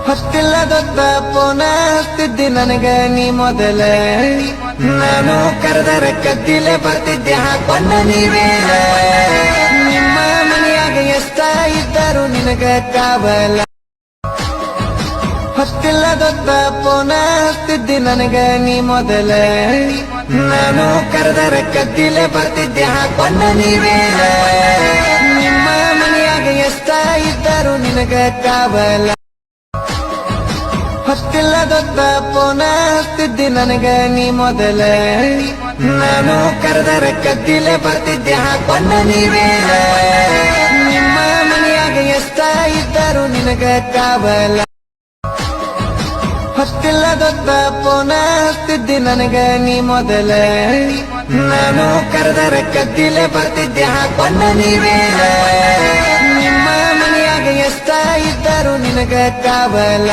ಹೊತ್ತಿಲ್ಲದೊತ್ತ ಪೋನ ಹಚ್ತಿದ್ದಿ ನನಗ ನೀ ಮೊದಲ ನಾನು ಕರೆದರ ಕದ್ದಿಲೆ ಬರ್ತಿದ್ದೆ ಹಾಕೊಂಡ ನೀವೇ ನಿಮ್ಮ ಮನೆಯಾಗ ಎಷ್ಟ ಇದ್ದರು ನಿನಗ ಕಾವಲ ಹೊತ್ತಿಲ್ಲದೊತ್ತ ಪೋನ ಹಚ್ತಿದ್ದಿ ನನಗ ನೀ ಮೊದಲ ನಾನು ಕರೆದರ ಕದ್ದಿಲೆ ಬರ್ತಿದ್ದೆ ಹಾಕೊಂಡ ನೀವೇ ನಿಮ್ಮ ಮನೆಯಾಗ ಎಷ್ಟ ಇದ್ದರು ನಿನಗ ಕಾವಲ ಹೊತ್ತಿಲ್ಲದೊತ್ತ ಪೋನ ಹಚ್ತಿದ್ದಿ ನನಗ ನೀ ಮೊದಲ ನಾನು ಕರೆದರ ಕದ್ದಿಲೆ ಬರ್ತಿದ್ದೆ ಹಾಕೊಂಡ ನೀವೇ ನಿಮ್ಮ ಮನೆಯಾಗ ಎಷ್ಟ ಇದ್ದರು ನಿನಗ ಕಾವಲ ಹೊತ್ತಿಲ್ಲದೊತ್ತ ಪೋನ ಹಚ್ತಿದ್ದಿ ನನಗ ನೀ ಮೊದಲ ನಾನು ಕರೆದರ ಕದ್ದಿಲೆ ಬರ್ತಿದ್ದೆ ಹಾಕೊಂಡ ನೀವೇ ನಿಮ್ಮ ಮನೆಯಾಗ ಎಷ್ಟ ಇದ್ದರು ನಿನಗ ಕಾವಲ